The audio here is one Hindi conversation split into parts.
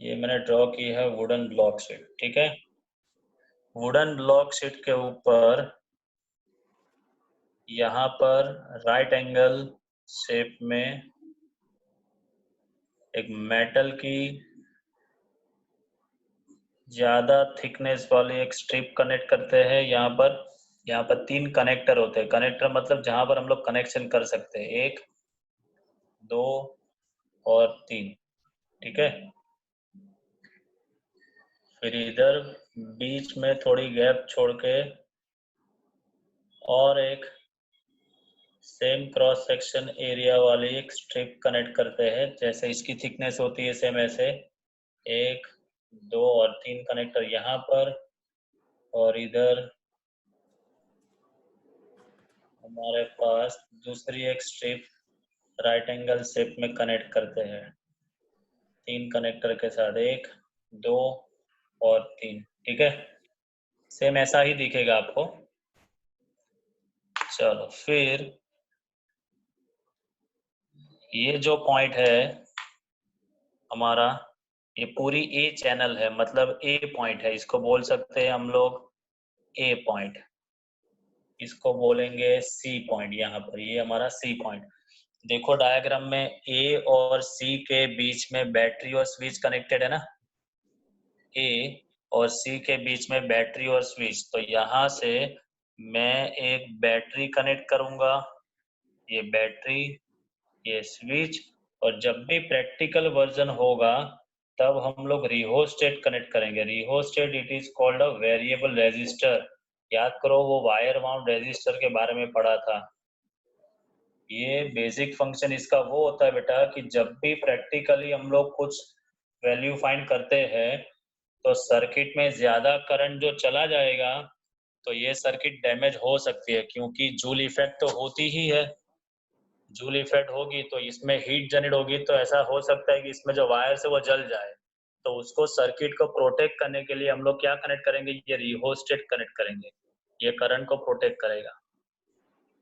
ये मैंने ड्रॉ की है वुडन ब्लॉक शीट, ठीक है। वुडन ब्लॉक शीट के ऊपर यहाँ पर राइट एंगल शेप में एक मेटल की ज्यादा थिकनेस वाली एक स्ट्रिप कनेक्ट करते हैं। यहाँ पर 3 कनेक्टर होते हैं। कनेक्टर मतलब जहां पर हम लोग कनेक्शन कर सकते हैं, 1, 2 और 3, ठीक है। फिर इधर बीच में थोड़ी गैप छोड़ के और एक सेम क्रॉस सेक्शन एरिया वाली एक स्ट्रिप कनेक्ट करते हैं। जैसे इसकी थिकनेस होती है सेम ऐसे 1, 2 और 3 कनेक्टर यहाँ पर, और इधर हमारे पास दूसरी एक स्ट्रिप राइट एंगल शेप में कनेक्ट करते हैं 3 कनेक्टर के साथ, 1, 2 और 3, ठीक है। सेम ऐसा ही दिखेगा आपको। चलो फिर ये जो पॉइंट है हमारा, ये पूरी ए चैनल है, मतलब ए पॉइंट है। इसको बोल सकते हैं हम लोग ए पॉइंट, इसको बोलेंगे सी पॉइंट। यहाँ पर ये हमारा सी पॉइंट। देखो डायग्राम में ए और सी के बीच में बैटरी और स्विच कनेक्टेड है ना। ए और सी के बीच में बैटरी और स्विच, तो यहाँ से मैं एक बैटरी कनेक्ट करूंगा, ये बैटरी, ये स्विच। और जब भी प्रैक्टिकल वर्जन होगा तब हम लोग रिहोस्टेट कनेक्ट करेंगे। Rheostat it is called a variable resistor. याद करो वो वायर माउंट रेजिस्टर के बारे में पढ़ा था। ये बेसिक फंक्शन इसका वो होता है बेटा कि जब भी प्रैक्टिकली हम लोग कुछ वैल्यू फाइंड करते हैं तो सर्किट में ज्यादा करंट जो चला जाएगा तो ये सर्किट डैमेज हो सकती है, क्योंकि जूल इफेक्ट तो होती ही है। जूल इफेक्ट होगी तो इसमें हीट जनरेट होगी, तो ऐसा हो सकता है कि इसमें जो वायर है वो जल जाए। तो उसको सर्किट को प्रोटेक्ट करने के लिए हम लोग क्या कनेक्ट करेंगे, ये रिहोस्टेट कनेक्ट करेंगे। ये करंट को प्रोटेक्ट करेगा,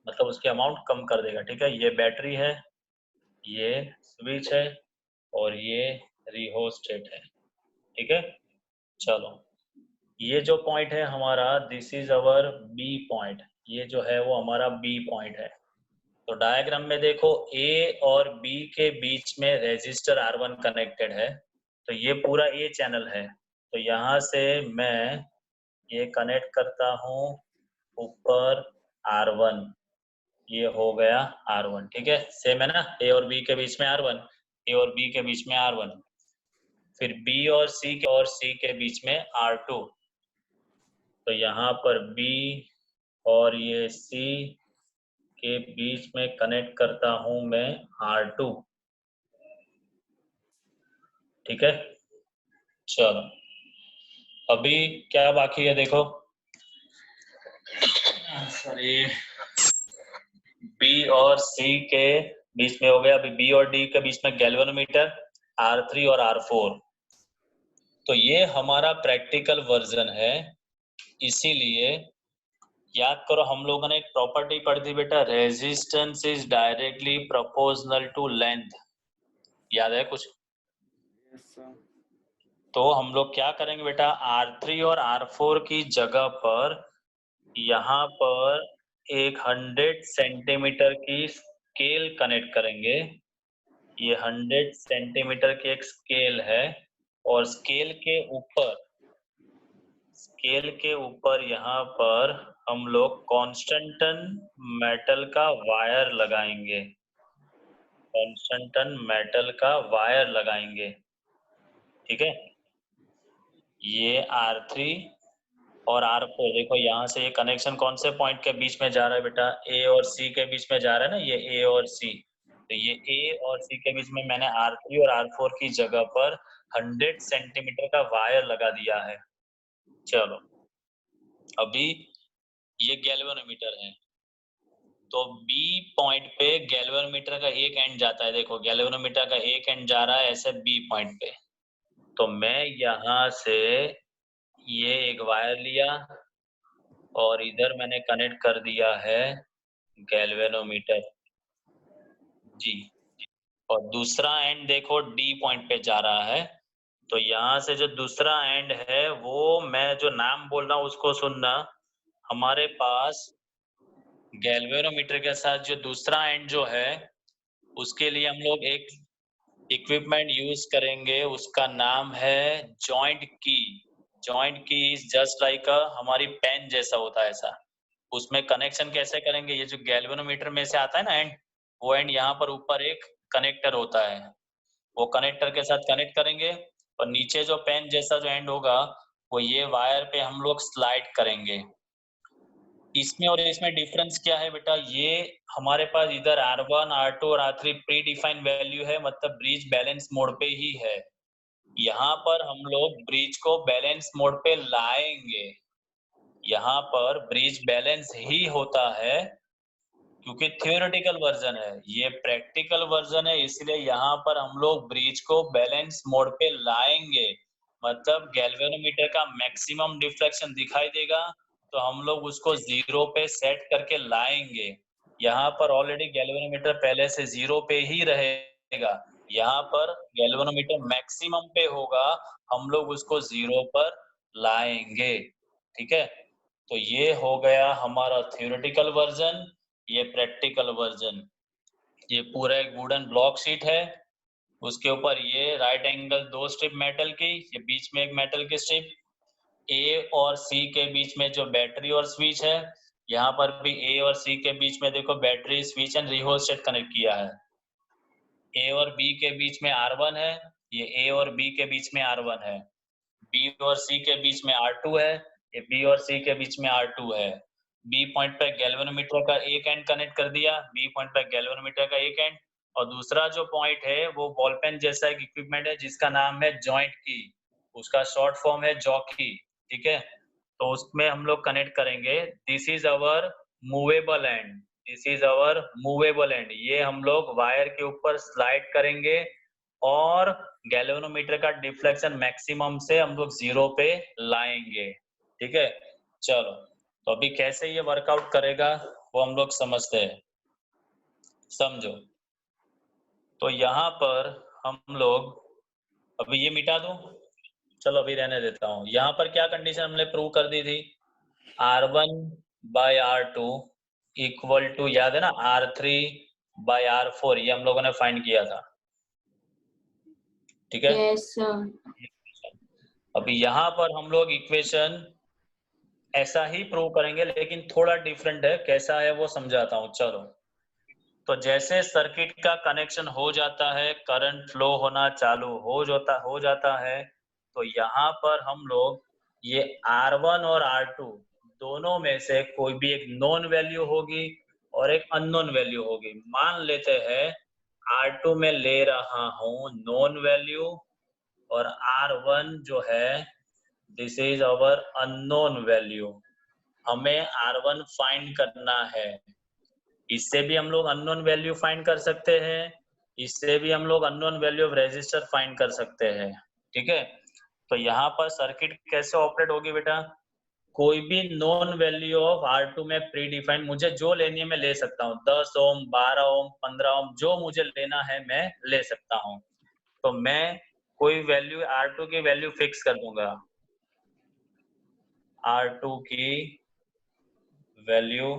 मतलब उसकी अमाउंट कम कर देगा, ठीक है। ये बैटरी है, ये स्विच है और ये रिहोस्टेट है, ठीक है। चलो ये जो पॉइंट है हमारा, this is our B point. ये जो है वो हमारा बी पॉइंट है। तो डायग्राम में देखो ए और बी के बीच में रेजिस्टर R1 कनेक्टेड है, तो ये पूरा ए चैनल है। तो यहाँ से मैं ये कनेक्ट करता हूँ ऊपर R1, ये हो गया R1, ठीक है। सेम है ना, ए और बी के बीच में R1, ए और बी के बीच में R1। फिर बी और सी के बीच में R2। तो यहाँ पर बी और ये सी के बीच में कनेक्ट करता हूं मैं R2, ठीक है। चलो अभी क्या बाकी है देखो, सॉरी, बी और सी के बीच में हो गया। अभी बी और डी के बीच में गैल्वेनोमीटर R3 और R4। तो ये हमारा प्रैक्टिकल वर्जन है, इसीलिए याद करो हम लोगों ने एक प्रॉपर्टी पढ़ी थी बेटा, resistance is directly proportional to length. याद है कुछ? तो हम लोग क्या करेंगे बेटा, R3 और R4 की जगह पर यहाँ पर एक 100 सेंटीमीटर की स्केल कनेक्ट करेंगे। ये 100 सेंटीमीटर की एक स्केल है, और स्केल के ऊपर यहाँ पर हम लोग कॉन्स्टेंटन मेटल का वायर लगाएंगे। कॉन्स्टेंटन मेटल का वायर लगाएंगे, ठीक है। ये R3 और R4 देखो, यहाँ से ये कनेक्शन कौन से पॉइंट के बीच में जा रहा है बेटा, ए और सी के बीच में जा रहा है ना, ये ए और सी। तो ये ए और सी के बीच में मैंने R3 और R4 की जगह पर 100 सेंटीमीटर का वायर लगा दिया है। चलो अभी ये गैल्वेनोमीटर है, तो बी पॉइंट पे गैल्वेनोमीटर का एक एंड जाता है। देखो गैल्वेनोमीटर का एक एंड जा रहा है ऐसे बी पॉइंट पे। तो मैं यहाँ से ये एक वायर लिया और इधर मैंने कनेक्ट कर दिया है गैल्वेनोमीटर, जी। और दूसरा एंड देखो डी पॉइंट पे जा रहा है, तो यहाँ से जो दूसरा एंड है वो मैं जो नाम बोल रहा हूँ उसको सुनना। हमारे पास गैल्वेनोमीटर के साथ जो दूसरा एंड जो है उसके लिए हम लोग एक इक्विपमेंट यूज करेंगे, उसका नाम है जॉइंट की। जॉइंट की इज जस्ट लाइक हमारी पेन जैसा होता है ऐसा। उसमें कनेक्शन कैसे करेंगे, ये जो गैल्वेनोमीटर में से आता है ना एंड, वो एंड यहाँ पर ऊपर एक कनेक्टर होता है, वो कनेक्टर के साथ कनेक्ट करेंगे और नीचे जो पेन जैसा जो एंड होगा वो ये वायर पे हम लोग स्लाइड करेंगे। इसमें और इसमें डिफरेंस क्या है बेटा, ये हमारे पास इधर R1 R2 और R3 प्री डिफाइंड वैल्यू है, मतलब ब्रिज बैलेंस मोड पे ही है। यहाँ पर हम लोग ब्रिज को बैलेंस मोड पे लाएंगे। यहाँ पर ब्रिज बैलेंस ही होता है क्योंकि थियोरेटिकल वर्जन है, ये प्रैक्टिकल वर्जन है, इसलिए यहाँ पर हम लोग ब्रिज को बैलेंस मोड पे लाएंगे। मतलब गैल्वेनोमीटर का मैक्सिमम डिफ्लेक्शन दिखाई देगा तो हम लोग उसको 0 पे सेट करके लाएंगे। यहाँ पर ऑलरेडी गैल्वेनोमीटर पहले से 0 पे ही रहेगा, यहाँ पर गैल्वेनोमीटर मैक्सिमम पे होगा, हम लोग उसको 0 पर लाएंगे। ठीक है, तो ये हो गया हमारा थियोरेटिकल वर्जन, ये प्रैक्टिकल वर्जन। ये पूरा एक वुडन ब्लॉक शीट है, उसके ऊपर ये राइट एंगल 2 स्ट्रिप मेटल की, ये बीच में एक मेटल की स्ट्रिप, ए और सी के बीच में जो बैटरी और स्विच है, यहाँ पर भी ए और सी के बीच में देखो battery switch and rheostat connect किया है। ए और बी के बीच में R1 है, ये ए और बी के बीच में R1 है। बी और सी के बीच में R2 है, ये बी और सी के बीच में R2 है। बी पॉइंट पे गैल्वेनोमीटर का एक एंड कनेक्ट कर दिया, बी पॉइंट पे गैल्वेनोमीटर का एक एंड, और दूसरा जो पॉइंट है वो बॉल पेन जैसा एक इक्विपमेंट है जिसका नाम है जॉइंट की, उसका शॉर्ट फॉर्म है जॉकी। ठीक है, तो उसमें हम लोग कनेक्ट करेंगे। This is our movable and, this is our movable and, ये हम लोग वायर के ऊपर स्लाइड करेंगे और गैल्वेनोमीटर का डिफ्लेक्शन मैक्सिमम से हम लोग 0 पे लाएंगे। ठीक है, चलो तो अभी कैसे ये वर्कआउट करेगा वो हम लोग समझते हैं, समझो। तो यहाँ पर हम लोग, अभी ये मिटा दूं, चलो अभी रहने देता हूँ। यहाँ पर क्या कंडीशन हमने प्रूव कर दी थी, R1 bye R2 equal to, याद है ना, R3 बाय R4, ये हम लोगों ने फाइंड किया था। ठीक है, यस सर। अभी यहाँ पर हम लोग इक्वेशन ऐसा ही प्रूव करेंगे लेकिन थोड़ा डिफरेंट है, कैसा है वो समझाता हूँ। चलो, तो जैसे सर्किट का कनेक्शन हो जाता है, करंट फ्लो होना चालू हो जाता है, तो यहाँ पर हम लोग ये R1 और R2 दोनों में से कोई भी एक नोन वैल्यू होगी और एक अननोन वैल्यू होगी। मान लेते हैं R2 में ले रहा हूँ नोन वैल्यू और R1 जो है this is our unknown value. हमें R1 फाइंड करना है, इससे भी हम लोग अननोन वैल्यू फाइंड कर सकते हैं, इससे भी हम लोग unknown value of resistor find कर सकते हैं। ठीक है, तो यहाँ पर सर्किट कैसे ऑपरेट होगी बेटा, कोई भी नॉन वैल्यू ऑफ R2 में प्री डिफाइंड, मुझे जो लेनी है मैं ले सकता हूँ, 10 ओम 12 ओम 15 ओम जो मुझे लेना है मैं ले सकता हूँ। तो मैं कोई वैल्यू R2 की वैल्यू फिक्स कर दूंगा, R2 की वैल्यू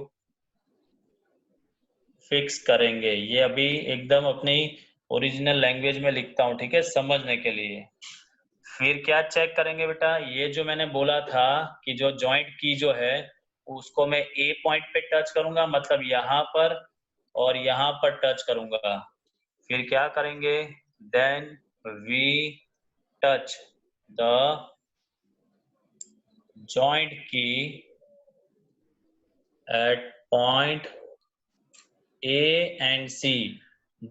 फिक्स करेंगे। ये अभी एकदम अपनी ओरिजिनल लैंग्वेज में लिखता हूँ, ठीक है, समझने के लिए। फिर क्या चेक करेंगे बेटा, ये जो मैंने बोला था कि जो जॉइंट की जो है उसको मैं ए पॉइंट पे टच करूंगा, मतलब यहाँ पर और यहाँ पर टच करूंगा। फिर क्या करेंगे, then we touch the joint की at point A and C.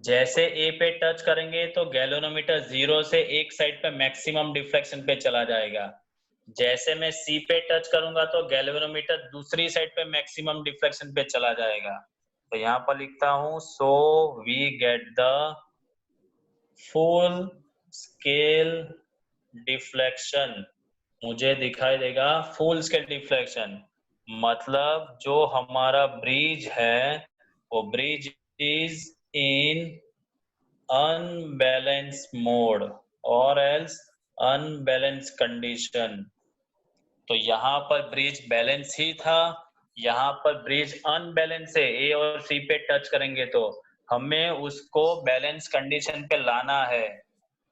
जैसे ए पे टच करेंगे तो गैल्वेनोमीटर 0 से एक साइड पे मैक्सिमम डिफ्लेक्शन पे चला जाएगा। जैसे मैं सी पे टच करूंगा तो गैल्वेनोमीटर दूसरी साइड पे मैक्सिमम डिफ्लेक्शन पे चला जाएगा। तो यहाँ पर लिखता हूं, so we get the full scale deflection, मुझे दिखाई देगा फुल स्केल डिफ्लेक्शन। मतलब जो हमारा ब्रिज है वो bridge is in unbalance mode और एल्स अनबैलेंस कंडीशन। तो यहाँ पर ब्रिज बैलेंस ही था, यहाँ पर ब्रिज अनबैलेंस है, ए और सी पे टच करेंगे तो हमें उसको बैलेंस कंडीशन पे लाना है।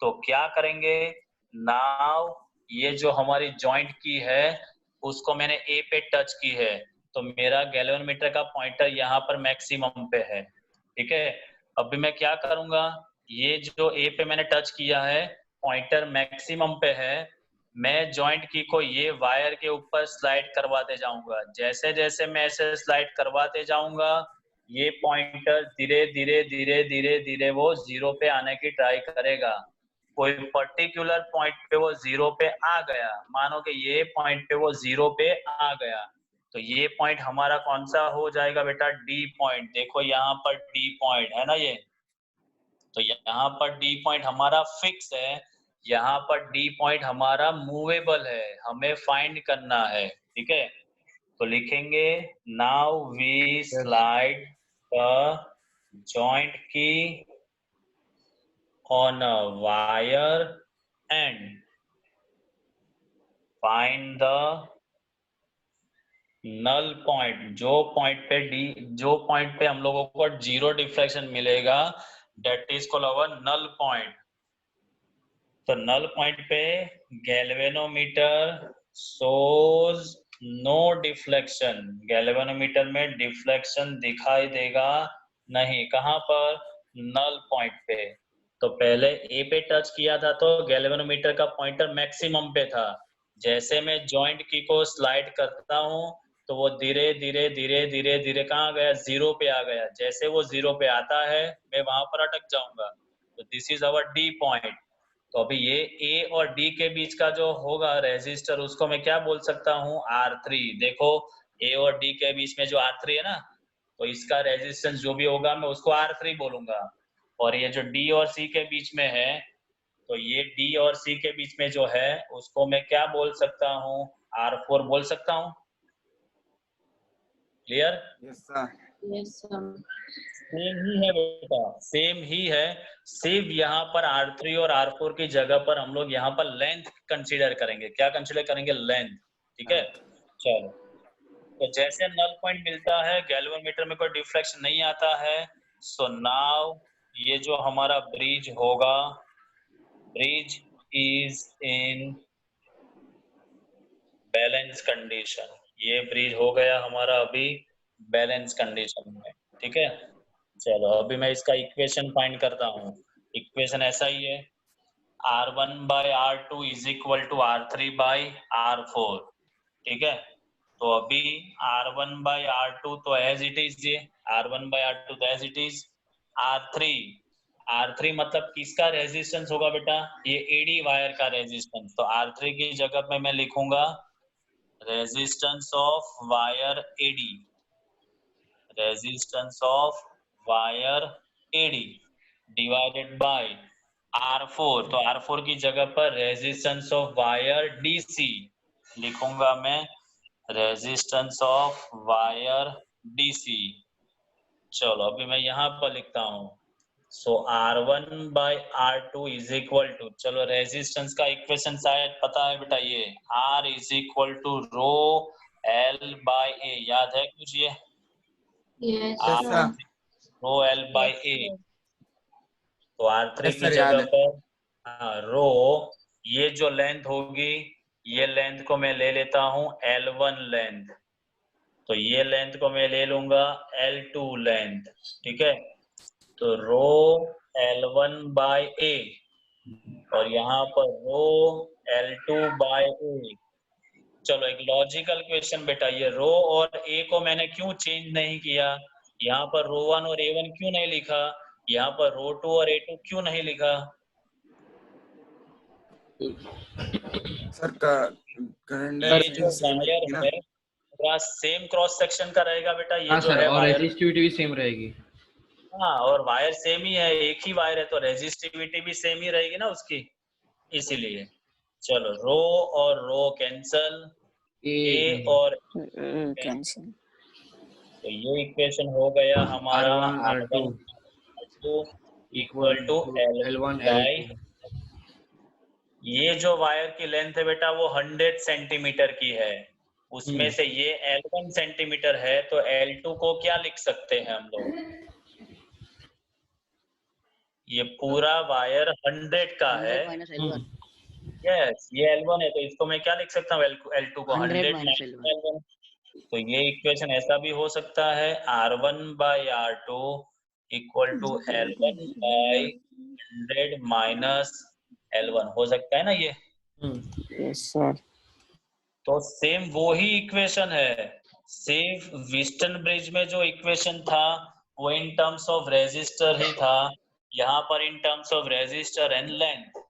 तो क्या करेंगे, नाउ ये जो हमारी जॉइंट की है उसको मैंने ए पे टच की है, तो मेरा गैल्वेनोमीटर का पॉइंटर यहाँ पर मैक्सिमम पे है। ठीक है, अभी मैं क्या करूंगा, ये जो ए पे मैंने टच किया है, पॉइंटर मैक्सिमम पे है, मैं जॉइंट की को ये वायर के ऊपर स्लाइड करवाते जाऊंगा। जैसे जैसे मैं ऐसे स्लाइड करवाते जाऊंगा, ये पॉइंटर धीरे धीरे धीरे धीरे धीरे वो जीरो पे आने की ट्राई करेगा। कोई पर्टिकुलर पॉइंट पे वो जीरो पे आ गया, मानो कि ये पॉइंट पे वो जीरो पे आ गया, तो ये पॉइंट हमारा कौन सा हो जाएगा बेटा, डी पॉइंट। देखो यहाँ पर डी पॉइंट है ना ये, तो यहाँ पर डी पॉइंट हमारा फिक्स है, यहाँ पर डी पॉइंट हमारा मूवेबल है, हमें फाइंड करना है। ठीक है, तो लिखेंगे now we slide the joint key on a wire and find the null point. जो पॉइंट पे हम लोगों को जीरो डिफ्लेक्शन मिलेगा, that is called our null point. तो नल पॉइंट पे galvanometer shows no deflection, galvanometer में डिफ्लेक्शन दिखाई देगा नहीं। कहां पर, नल पॉइंट पे। तो पहले ए पे टच किया था तो गैल्वेनोमीटर का पॉइंटर मैक्सिमम पे था, जैसे मैं जॉइंट की को स्लाइड करता हूं तो वो धीरे धीरे धीरे धीरे धीरे कहाँ गया, जीरो पे आ गया। जैसे वो जीरो पे आता है मैं वहां पर अटक जाऊंगा, तो this is our D point. तो अभी ये ए और डी के बीच का जो होगा रेजिस्टर, उसको मैं क्या बोल सकता हूँ, R3। देखो ए और डी के बीच में जो R3 है ना, तो इसका रेजिस्टेंस जो भी होगा मैं उसको R3 बोलूंगा। और ये जो डी और सी के बीच में है, तो ये डी और सी के बीच में जो है उसको मैं क्या बोल सकता हूँ, R4 बोल सकता हूँ। क्लियर? Yes sir. सेम ही है बेटा, सेम ही है, सिर्फ यहाँ पर R3 और R4 की जगह पर हम लोग यहाँ पर लेंथ कंसीडर करेंगे। क्या कंसीडर करेंगे, लेंथ। ठीक है, चलो। तो जैसे नल पॉइंट मिलता है, गैल्वेनोमीटर में कोई डिफ्लेक्शन नहीं आता है, सो नाउ ये जो हमारा ब्रिज होगा, bridge is in balance condition. ये ब्रिज हो गया हमारा अभी बैलेंस कंडीशन में। ठीक है, चलो अभी मैं इसका इक्वेशन फाइंड करता हूँ। इक्वेशन ऐसा ही है, R1 by R2 is equal to R3 by R4। ठीक है, तो अभी R1 बाई R2 तो एज इट इज, ये R1 बाई R2 तो एज इट इज। R3 मतलब किसका रेजिस्टेंस होगा बेटा, ये एडी वायर का रेजिस्टेंस। तो R3 की जगह पे मैं लिखूंगा resistance of wire AD, resistance of wire AD divided by R4। तो R4 की जगह पर रेजिस्टेंस ऑफ वायर डीसी लिखूंगा मैं, रेजिस्टेंस ऑफ वायर डीसी। चलो अभी मैं यहाँ पर लिखता हूँ, so R1 by R2 is equal to, चलो रेजिस्टेंस का इक्वेशन शायद पता है बेटा, ये R is equal to rho L by A, याद है कुछ ये? Yes sir. Rho L by A. तो R3 यस की सर, याद जगह है। पर रो, ये जो लेंथ होगी, ये लेंथ को मैं ले लेता हूँ L1 लेंथ, तो ये लेंथ को मैं ले लूंगा L2 लेंथ। ठीक है, तो रो L1 बाई ए और यहाँ पर रो L2 बाई ए। चलो एक लॉजिकल क्वेश्चन बेटा, ये रो और ए को मैंने क्यों चेंज नहीं किया, यहाँ पर रो 1 और A1 क्यों नहीं लिखा, यहाँ पर रो 2 और A2 क्यों नहीं लिखा? सर का करंट ये जो सेम वायर रहेगी ना। है पूरा सेम क्रॉस सेक्शन का रहेगा बेटा, ये हाँ जो सर, है और वायर। रेजिस्टिविटी भी सेम रहेगी। हाँ, और वायर सेम ही है, एक ही वायर है, तो रेजिस्टिविटी भी सेम ही रहेगी ना उसकी, इसीलिए। चलो रो और रो कैंसल, ए और कैंसिल। तो ये इक्वेशन हो गया हमारा R1 R2 R2 equal to L1 L1 by L2। ये जो वायर की लेंथ है बेटा वो 100 सेंटीमीटर की है, उसमें से ये L1 सेंटीमीटर है, तो L2 को क्या लिख सकते हैं हम लोग? ये पूरा वायर 100 का है। 100 माइनस L1। यस, ये L1 है, तो इसको मैं क्या लिख सकता हूँ? L2 को 100 100 माइनस माइनस L1। L1। तो ये इक्वेशन ऐसा भी हो सकता है, R1/R2 equal to L1/100 minus L1, हो सकता है ना ये? Yes sir. तो सेम वो ही इक्वेशन है, सिर्फ वेस्टर्न ब्रिज में जो इक्वेशन था वो इन टर्म्स ऑफ रेजिस्टर ही था, यहाँ पर in terms of resistor and length,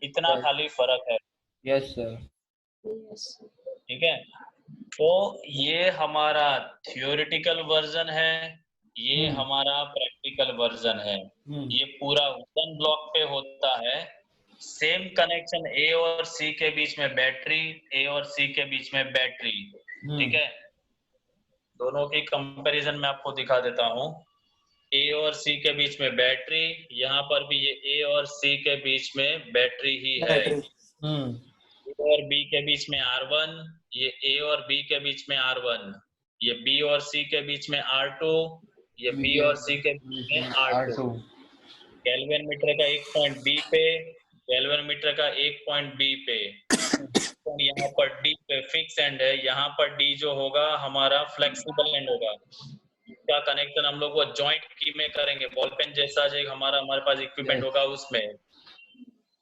इतना खाली फर्क है। Yes sir. ठीक है, तो ये हमारा थियोरेटिकल वर्जन है, ये हमारा प्रैक्टिकल वर्जन है। ये पूरा वुडन ब्लॉक पे होता है, सेम कनेक्शन ए और सी के बीच में बैटरी, ए और सी के बीच में बैटरी। ठीक है, दोनों की कंपैरिजन मैं आपको दिखा देता हूँ। ए और सी के बीच में बैटरी, यहाँ पर भी ये ए और सी के बीच में बैटरी ही है। ए और बी के बीच में R1, ये ए और बी के बीच में R1, ये बी और सी के बीच में R2, ये बी और सी के बीच में R2। गैल्वेन मीटर का एक पॉइंट बी पे, गैल्वेन मीटर का एक पॉइंट बी पे, यहाँ पर डी पे फिक्स एंड है, यहाँ पर डी जो होगा हमारा फ्लेक्सिबल एंड होगा। इसका कनेक्शन हम लोग वो जॉइंट की में करेंगे, बॉल पेन जैसा जो हमारे पास इक्विपमेंट होगा उसमें।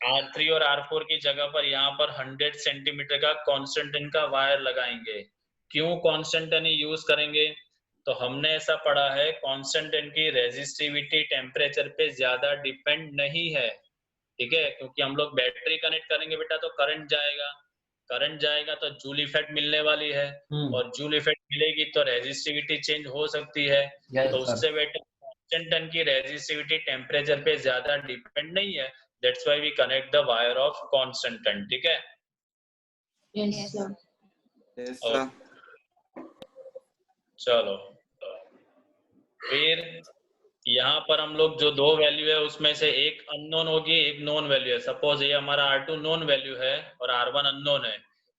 R3 और R4 की जगह पर यहाँ पर 100 सेंटीमीटर का कॉन्स्टेंटिन का वायर लगाएंगे। क्यों कॉन्स्टेंटिन यूज करेंगे? तो हमने ऐसा पढ़ा है, कॉन्स्टेंटिन की रेजिस्टिविटी टेम्परेचर पे ज्यादा डिपेंड नहीं है। ठीक है, क्योंकि हम लोग बैटरी कनेक्ट करेंगे बेटा तो करंट जाएगा, करंट जाएगा तो जूल इफेक्ट मिलने वाली है, और जूल इफेक्ट मिलेगी तो रेजिस्टिविटी चेंज हो सकती है। तो उससे बेटर कॉन्स्टेंटिन की रेजिस्टिविटी टेम्परेचर पे ज्यादा डिपेंड नहीं है, that's why we connect the wire of constant current। ठीक है? Yes sir. चलो, फिर यहाँ पर हम लोग जो दो वैल्यू है उसमें से एक अननोन होगी, एक नोन वैल्यू है। सपोज ये हमारा R2 नोन वैल्यू है और R1 अननोन है,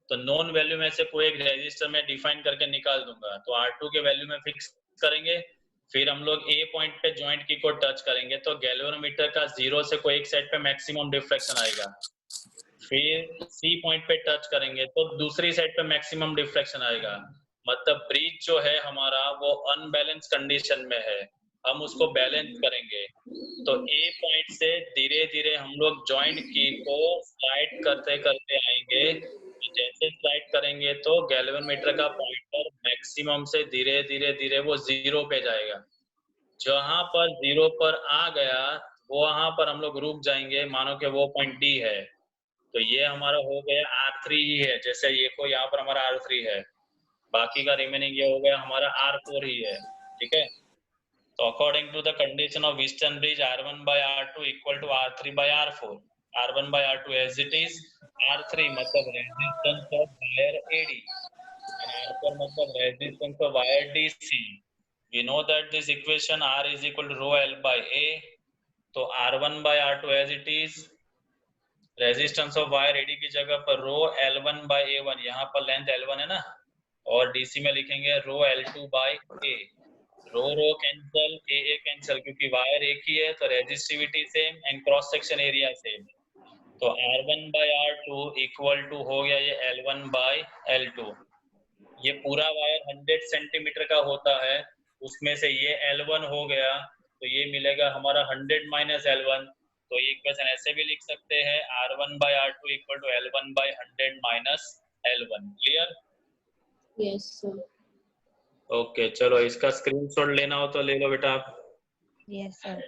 तो नोन वैल्यू में से कोई एक रेजिस्टर में डिफाइन करके निकाल दूंगा, तो R2 के वैल्यू में फिक्स करेंगे। फिर हम लोग ए पॉइंट पे जॉइंट की को टच करेंगे तो गैल्वेनोमीटर का 0 से कोई एक साइड पे मैक्सिमम डिफ्रैक्शन आएगा। फिर सी पॉइंट पे टच करेंगे तो दूसरी साइड पे मैक्सिमम डिफ्रैक्शन आएगा। मतलब ब्रिज जो है हमारा वो अनबैलेंस कंडीशन में है, हम उसको बैलेंस करेंगे। तो ए पॉइंट से धीरे धीरे हम लोग जॉइंट की को स्लाइड करते करते आएंगे। जैसे स्लाइड करेंगे तो गैल्वेनोमीटर का पॉइंटर मैक्सिमम से धीरे धीरे धीरे वो 0 पे जाएगा। जहां पर 0 पर आ गया वहां पर हम लोग रुक जाएंगे, मानो कि वो पॉइंट डी है। तो ये हमारा हो गया R3 ही है, जैसे ये को यहाँ पर हमारा R3 है, बाकी का रिमेनिंग ये हो गया हमारा R4 ही है। ठीक है, तो according to the condition of eastern bridge R1/R2 equal to R3/R4, R1/R2 as it is, R3 मतलब resistance of wire AD and R4 मतलब resistance of wire DC। We know that this equation R is equal to rho L by A, तो R1/R2 as it is, resistance of wire AD की जगह पर रो L1/A1, यहाँ पर लेंथ L1 है ना, और DC में लिखेंगे रो L2/A। रो कैंसल, AA कैंसल, क्योंकि वायर एक ही है तो resistivity same and cross section area same. तो R1/R2 इक्वल टू हो गया ये L1/L2। ये पूरा वायर 100 सेंटीमीटर का होता है, उसमें से ये L1 हो गया, तो ये मिलेगा हमारा 100 माइनस L1। तो ये इक्वेशन ऐसे भी लिख सकते हैं, R1/R2 equal to L1/100 minus L1। Clear? Yes sir. Okay, चलो इसका स्क्रीनशॉट लेना हो तो ले लो बेटा आप। Yes sir.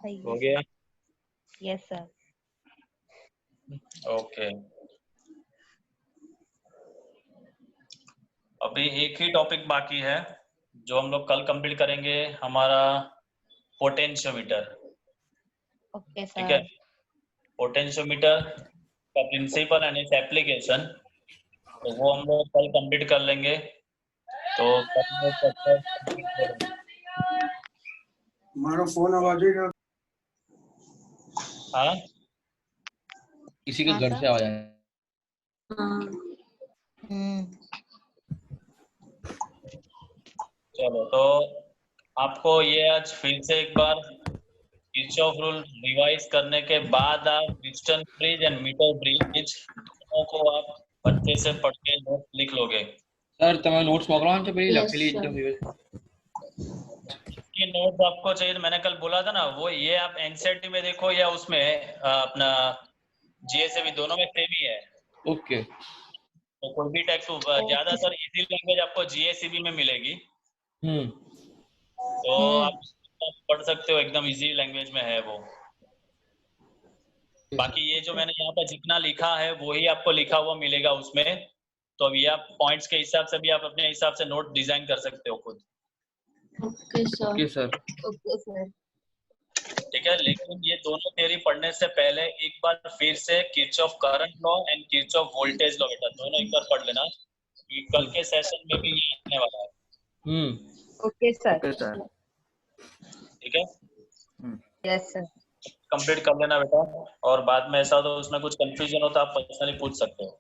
हो गया? Yes sir. ओके, अभी एक ही टॉपिक बाकी है जो हम लोग कल कंप्लीट करेंगे, हमारा पोटेंशियोमीटर। ओके ठीक है, सर। पोटेंशियोमीटर का प्रिंसिपल एंड इट्स एप्लीकेशन, तो वो हम लोग कल कंप्लीट कर लेंगे। तो हमारा फोन आवाजेगा। हाँ, किसी के हाँ, घर सर। से आवाज आए। चलो, तो आपको ये आज फिर से एक बार किरचॉफ रूल रिवाइज करने के बाद आप व्हिटस्टन ब्रिज एंड मीटर ब्रिज दोनों को आप अच्छे से पढ़ के नोट लिख लोगे। सर તમે નોટ્સ મોકલો ને પેલી Yes, લખેલી sir. એકદમ ये नोट आपको चाहिए, मैंने कल बोला था ना, वो ये आप एनसीईआरटी में देखो या उसमें अपना जीएसएबी, दोनों में सेम ही है। ओके। तो कोई भी टेक्स्ट ज्यादातर इजी लैंग्वेज आपको जीएसईबी में मिलेगी, तो आप पढ़ सकते हो, एकदम इजी लैंग्वेज में है वो। बाकी ये जो मैंने यहाँ पर जितना लिखा है वही आपको लिखा हुआ मिलेगा उसमें, तो अभी आप पॉइंट्स के हिसाब से भी आप अपने हिसाब से नोट डिजाइन कर सकते हो खुद। Okay sir. Okay sir. Okay sir. ठीक है, लेकिन ये दोनों थ्योरी पढ़ने से पहले एक बार फिर से Kirchhoff current law and Kirchhoff voltage law बेटा दोनों एक बार पढ़ लेना, क्योंकि कल के सेशन में भी ये आने वाला है। Okay sir. Okay sir. ठीक है, यस सर। कंप्लीट कर लेना बेटा, और बाद में ऐसा हो तो उसमें कुछ कंफ्यूजन हो तो आप पर्सनली पूछ सकते हो।